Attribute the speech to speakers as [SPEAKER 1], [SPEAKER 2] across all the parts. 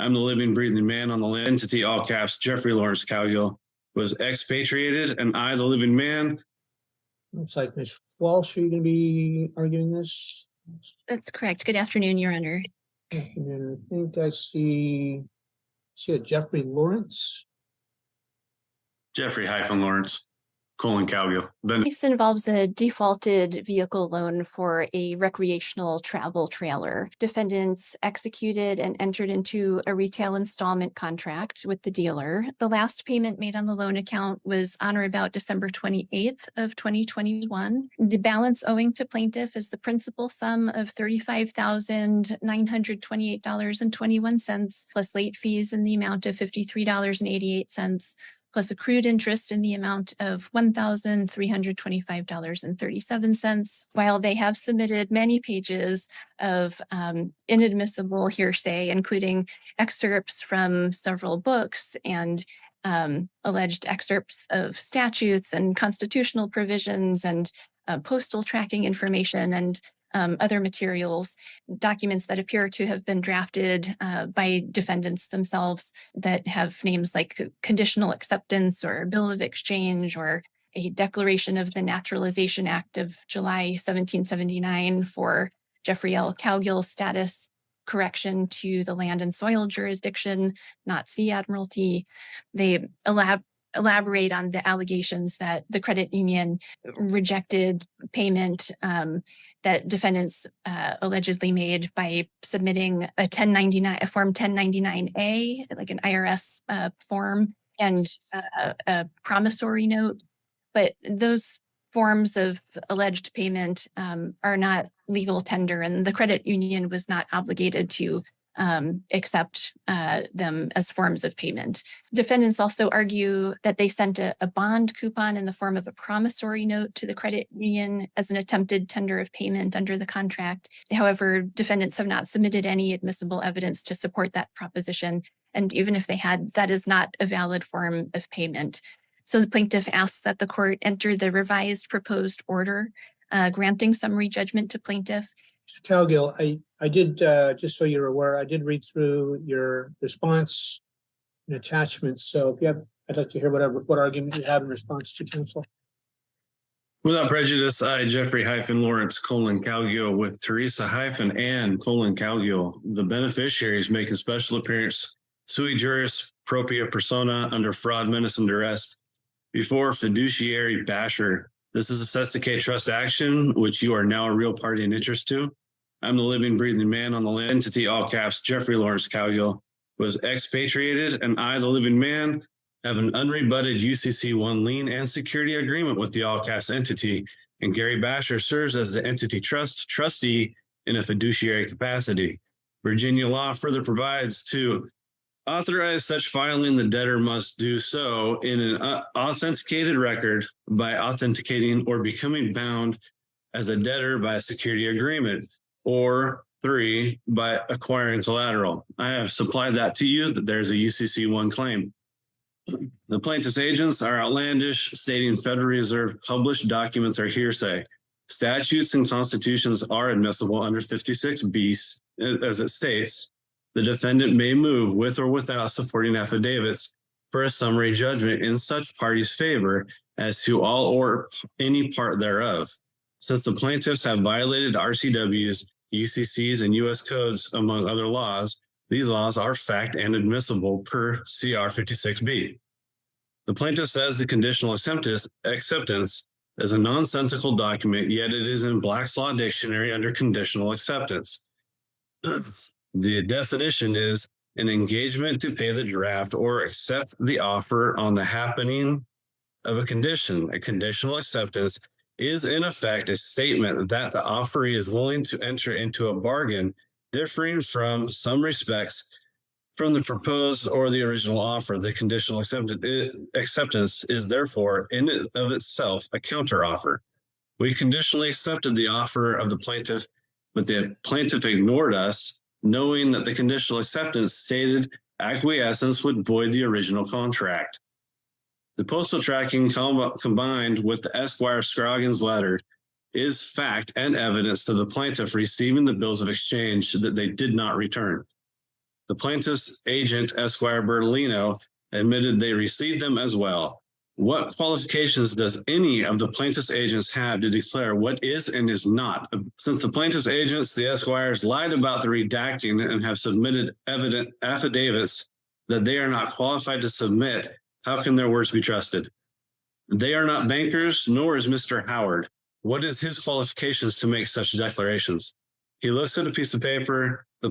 [SPEAKER 1] I'm the living, breathing man on the land. Entity, all caps, Jeffrey Lawrence Cowgill, was expatriated, and I, the living man.
[SPEAKER 2] Looks like Ms. Walsh, are you going to be arguing this?
[SPEAKER 3] That's correct. Good afternoon, Your Honor.
[SPEAKER 2] And I think I see a Jeffrey Lawrence.
[SPEAKER 1] Jeffrey Lawrence, Cowgill.
[SPEAKER 3] The case involves a defaulted vehicle loan for a recreational travel trailer. Defendants executed and entered into a retail installment contract with the dealer. The last payment made on the loan account was on or about December 28th of 2021. The balance owing to plaintiff is the principal sum of $35,928.21 plus late fees in the amount of $53.88. Plus accrued interest in the amount of $1,325.37, while they have submitted many pages of inadmissible hearsay, including excerpts from several books and alleged excerpts of statutes and constitutional provisions and postal tracking information and other materials, documents that appear to have been drafted by defendants themselves that have names like conditional acceptance or bill of exchange or a declaration of the Naturalization Act of July 1779 for Jeffrey L. Cowgill's status correction to the land and soil jurisdiction, not sea admiralty. They elaborate on the allegations that the credit union rejected payment that defendants allegedly made by submitting a form 1099A, like an IRS form, and a promissory note. But those forms of alleged payment are not legal tender, and the credit union was not obligated to accept them as forms of payment. Defendants also argue that they sent a bond coupon in the form of a promissory note to the credit union as an attempted tender of payment under the contract. However, defendants have not submitted any admissible evidence to support that proposition. And even if they had, that is not a valid form of payment. So the plaintiff asks that the court enter the revised proposed order granting summary judgment to plaintiff.
[SPEAKER 2] Mr. Cowgill, I did, just so you're aware, I did read through your response and attachments. So if you have, I'd like to hear what argument you have in response to counsel.
[SPEAKER 1] Without prejudice, I, Jeffrey Lawrence Cowgill, with Teresa Ann Cowgill, the beneficiaries, making special appearance sui juris propria persona under fraud, menace, and duress before fiduciary Basher. This is a Sesticate trust action, which you are now a real party in interest to. I'm the living, breathing man on the land. Entity, all caps, Jeffrey Lawrence Cowgill, was expatriated, and I, the living man, have an unrebutted UCC-1 lien and security agreement with the all caps entity, and Gary Basher serves as the entity trustee in a fiduciary capacity. Virginia law further provides to authorize such filing, the debtor must do so in an authenticated record by authenticating or becoming bound as a debtor by a security agreement, or 3, by acquiring collateral. I have supplied that to you, that there's a UCC-1 claim. The plaintiff's agents are outlandish, stating Federal Reserve published documents are hearsay. Statutes and constitutions are admissible under 56B, as it states. The defendant may move with or without supporting affidavits for a summary judgment in such party's favor as to all or any part thereof. Since the plaintiffs have violated RCWs, UCCs, and U.S. codes, among other laws, these laws are fact and admissible per CR 56B. The plaintiff says the conditional acceptance is a nonsensical document, yet it is in Black's Law Dictionary under conditional acceptance. The definition is an engagement to pay the draft or accept the offer on the happening of a condition. A conditional acceptance is in effect a statement that the offeree is willing to enter into a bargain differing from some respects from the proposed or the original offer. The conditional acceptance is therefore in and of itself a counteroffer. We conditionally accepted the offer of the plaintiff, but the plaintiff ignored us, knowing that the conditional acceptance stated acquiescence would void the original contract. The postal tracking combined with the Esquire Scroggins letter is fact and evidence to the plaintiff receiving the bills of exchange that they did not return. The plaintiff's agent, Esquire Bertolino, admitted they received them as well. What qualifications does any of the plaintiff's agents have to declare what is and is not? Since the plaintiff's agents, the Esquires, lied about the redacting and have submitted evident affidavits that they are not qualified to submit, how can their words be trusted? They are not bankers, nor is Mr. Howard. What is his qualifications to make such declarations? He looks at a piece of paper, the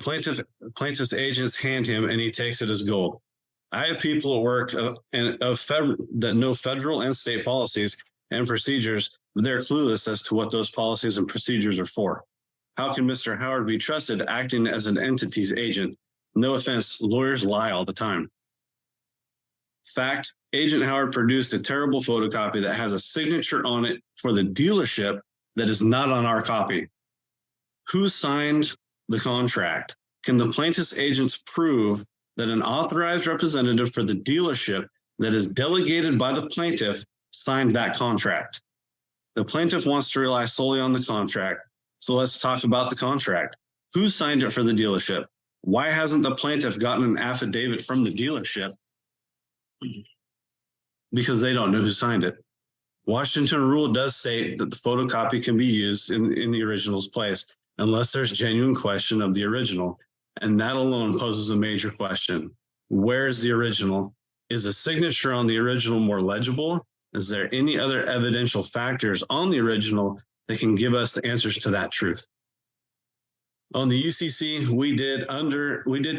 [SPEAKER 1] plaintiff's agents hand him, and he takes it as gold. I have people at work that know federal and state policies and procedures, but they're clueless as to what those policies and procedures are for. How can Mr. Howard be trusted acting as an entity's agent? No offense, lawyers lie all the time. Fact, Agent Howard produced a terrible photocopy that has a signature on it for the dealership that is not on our copy. Who signed the contract? Can the plaintiff's agents prove that an authorized representative for the dealership that is delegated by the plaintiff signed that contract? The plaintiff wants to rely solely on the contract, so let's talk about the contract. Who signed it for the dealership? Why hasn't the plaintiff gotten an affidavit from the dealership? Because they don't know who signed it. Washington rule does state that the photocopy can be used in the original's place unless there's genuine question of the original. And that alone poses a major question. Where is the original? Is the signature on the original more legible? Is there any other evidential factors on the original that can give us the answers to that truth? On the UCC, we did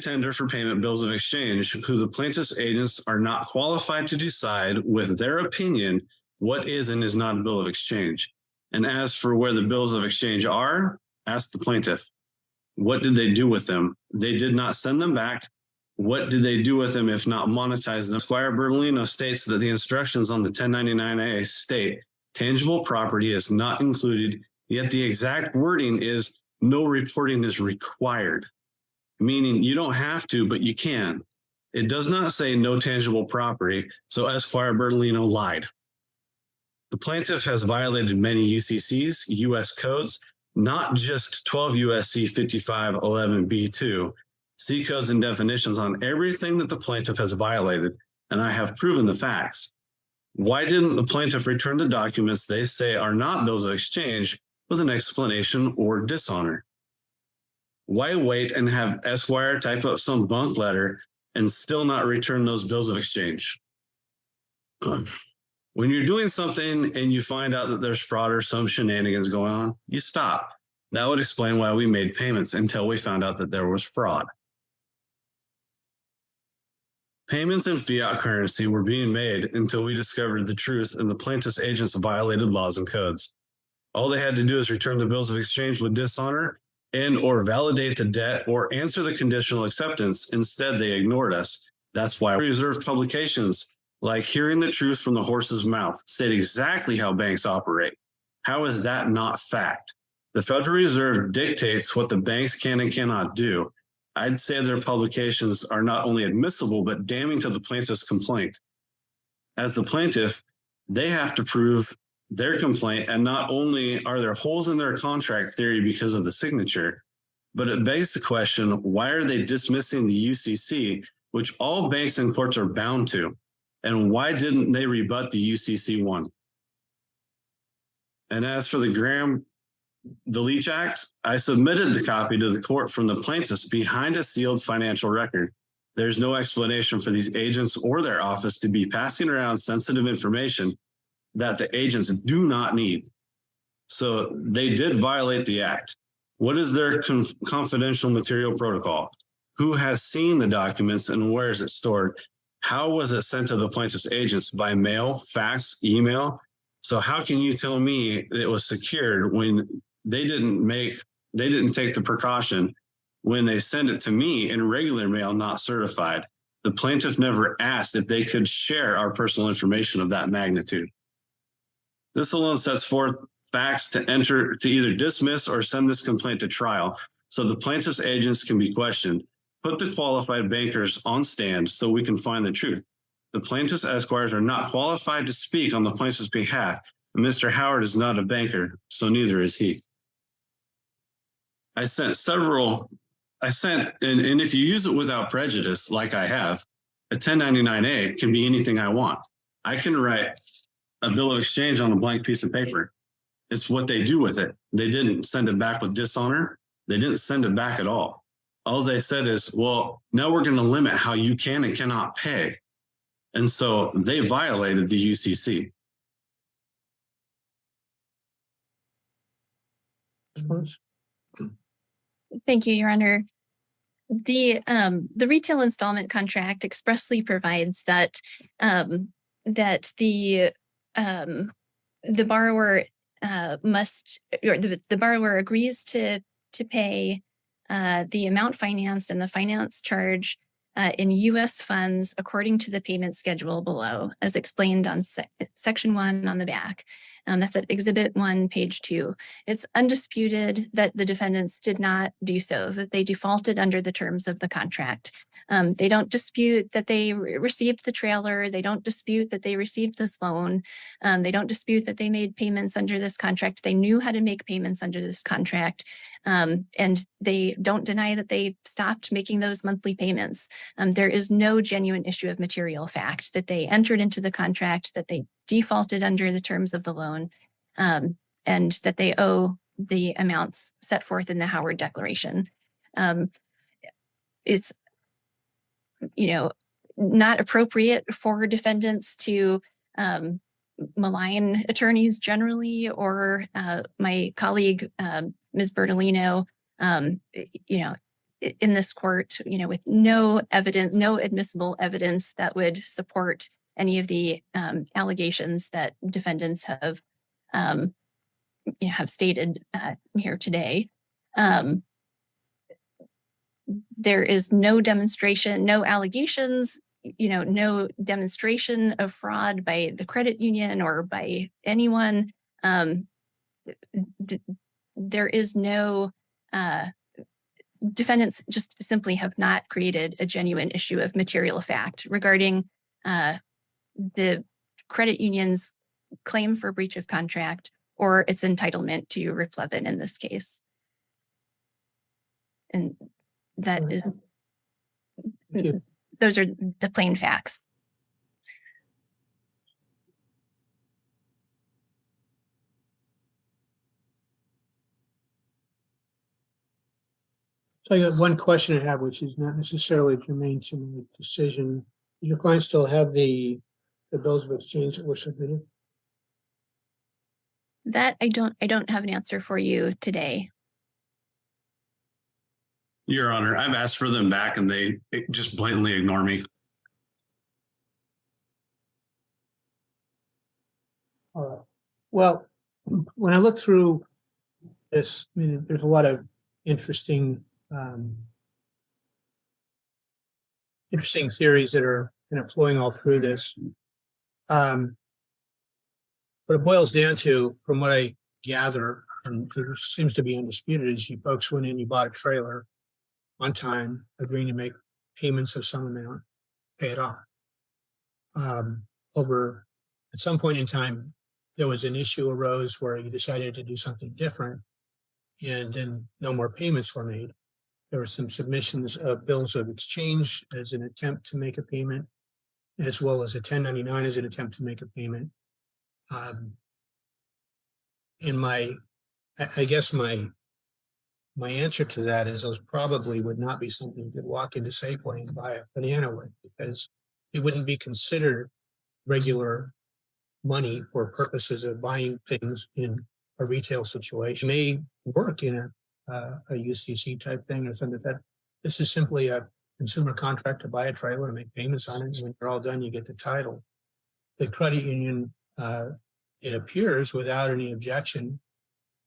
[SPEAKER 1] tender for payment bills of exchange, who the plaintiff's agents are not qualified to decide with their opinion what is and is not a bill of exchange. And as for where the bills of exchange are, ask the plaintiff. What did they do with them? They did not send them back. What did they do with them if not monetize them? Esquire Bertolino states that the instructions on the 1099-A state tangible property is not included, yet the exact wording is no reporting is required, meaning you don't have to, but you can. It does not say no tangible property, so Esquire Bertolino lied. The plaintiff has violated many UCCs, U.S. codes, not just 12 U.S.C. 5511B2, C codes and definitions on everything that the plaintiff has violated, and I have proven the facts. Why didn't the plaintiff return the documents they say are not bills of exchange with an explanation or dishonor? Why wait and have Esquire type up some bunk letter and still not return those bills of exchange? When you're doing something and you find out that there's fraud or some shenanigans going on, you stop. That would explain why we made payments until we found out that there was fraud. Payments in fiat currency were being made until we discovered the truth and the plaintiff's agents violated laws and codes. All they had to do is return the bills of exchange with dishonor and or validate the debt or answer the conditional acceptance. Instead, they ignored us. That's why reserved publications like Hearing the Truth from the Horse's Mouth state exactly how banks operate. How is that not fact? The Federal Reserve dictates what the banks can and cannot do. I'd say their publications are not only admissible, but damning to the plaintiff's complaint. As the plaintiff, they have to prove their complaint, and not only are there holes in their contract theory because of the signature, but it begs the question, why are they dismissing the UCC, which all banks and courts are bound to? And why didn't they rebut the UCC one? And as for the Leach Act, I submitted the copy to the court from the plaintiffs behind a sealed financial record. There's no explanation for these agents or their office to be passing around sensitive information that the agents do not need. So they did violate the act. What is their confidential material protocol? Who has seen the documents and where is it stored? How was it sent to the plaintiff's agents? By mail, fax, email? So how can you tell me it was secured when they didn't take the precaution when they send it to me in regular mail, not certified? The plaintiff never asked if they could share our personal information of that magnitude. This alone sets forth facts to either dismiss or send this complaint to trial, so the plaintiff's agents can be questioned. Put the qualified bankers on stand so we can find the truth. The plaintiff's esquires are not qualified to speak on the plaintiff's behalf, and Mr. Howard is not a banker, so neither is he. I sent several I sent, and if you use it without prejudice, like I have, a 1099A can be anything I want. I can write a bill of exchange on a blank piece of paper. It's what they do with it. They didn't send it back with dishonor. They didn't send it back at all. All they said is, well, now we're going to limit how you can and cannot pay. And so they violated the UCC.
[SPEAKER 2] Response?
[SPEAKER 3] Thank you, Your Honor. The retail installment contract expressly provides that that the borrower must, or the borrower agrees to pay the amount financed and the finance charge in U.S. funds according to the payment schedule below, as explained on section 1 on the back. That's at Exhibit 1, page 2. It's undisputed that the defendants did not do so, that they defaulted under the terms of the contract. They don't dispute that they received the trailer. They don't dispute that they received this loan. They don't dispute that they made payments under this contract. They knew how to make payments under this contract. And they don't deny that they stopped making those monthly payments. There is no genuine issue of material fact that they entered into the contract, that they defaulted under the terms of the loan, and that they owe the amounts set forth in the Howard Declaration. It's, not appropriate for defendants to malign attorneys generally, or my colleague, Ms. Bertolino, in this court, with no evidence, no admissible evidence that would support any of the allegations that defendants have stated here today. There is no demonstration, no allegations, no demonstration of fraud by the credit union or by anyone. There is no, defendants just simply have not created a genuine issue of material fact regarding the credit union's claim for breach of contract or its entitlement to replevin in this case. And that is, those are the plain facts.
[SPEAKER 2] So I got one question I have, which is not necessarily germane to the decision. Does your client still have the bills of exchange that were submitted?
[SPEAKER 3] That I don't have an answer for you today.
[SPEAKER 1] Your Honor, I've asked for them back and they just blatantly ignore me.
[SPEAKER 2] All right. Well, when I look through this, I mean, there's a lot of interesting theories that are kind of flowing all through this. What it boils down to, from what I gather, and there seems to be undisputed, is you folks went in, you bought a trailer on time, agreeing to make payments of some amount, pay it off. At some point in time, there was an issue arose where you decided to do something different, and then no more payments were made. There were some submissions of bills of exchange as an attempt to make a payment, as well as a 1099 as an attempt to make a payment. And I guess my answer to that is those probably would not be something you could walk into Safeway and buy a banana with, because it wouldn't be considered regular money for purposes of buying things in a retail situation. It may work in a UCC type thing or something like that. This is simply a consumer contract to buy a trailer and make payments on it. And when you're all done, you get the title. The credit union, it appears without any objection,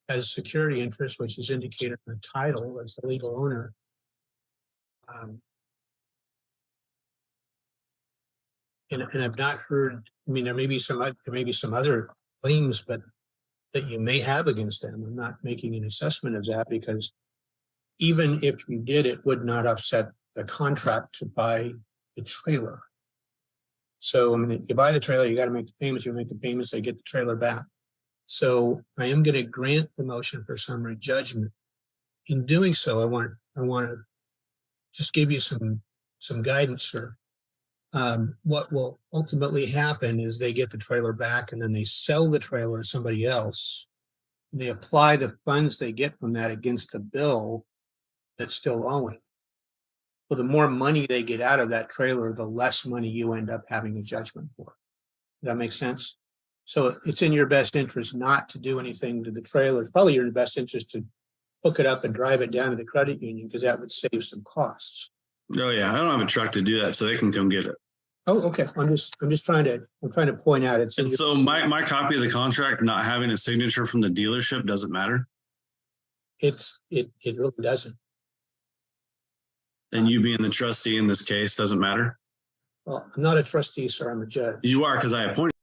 [SPEAKER 2] has security interest, which is indicated in the title as the legal owner. And I've not heard, I mean, there may be some other claims, but that you may have against them. I'm not making an assessment of that, because even if you did, it would not upset the contract to buy the trailer. So, I mean, you buy the trailer, you got to make the payments, you make the payments, they get the trailer back. So I am going to grant the motion for summary judgment. In doing so, I want to just give you some guidance, sir. What will ultimately happen is they get the trailer back and then they sell the trailer to somebody else. They apply the funds they get from that against the bill that's still owing. So the more money they get out of that trailer, the less money you end up having a judgment for. Does that make sense? So it's in your best interest not to do anything to the trailer. It's probably in your best interest to hook it up and drive it down to the credit union because that would save some costs.
[SPEAKER 1] Oh yeah, I don't have a truck to do that, so they can come get it.
[SPEAKER 2] Oh, okay. I'm just trying to point out it's in
[SPEAKER 1] And
[SPEAKER 2] your,
[SPEAKER 1] so my copy of the contract not having a signature from the dealership doesn't matter.
[SPEAKER 2] it really doesn't.
[SPEAKER 1] And you being the trustee in this case doesn't matter.
[SPEAKER 2] Well, I'm not a trustee, sir. I'm a judge.
[SPEAKER 1] You are, because I appointed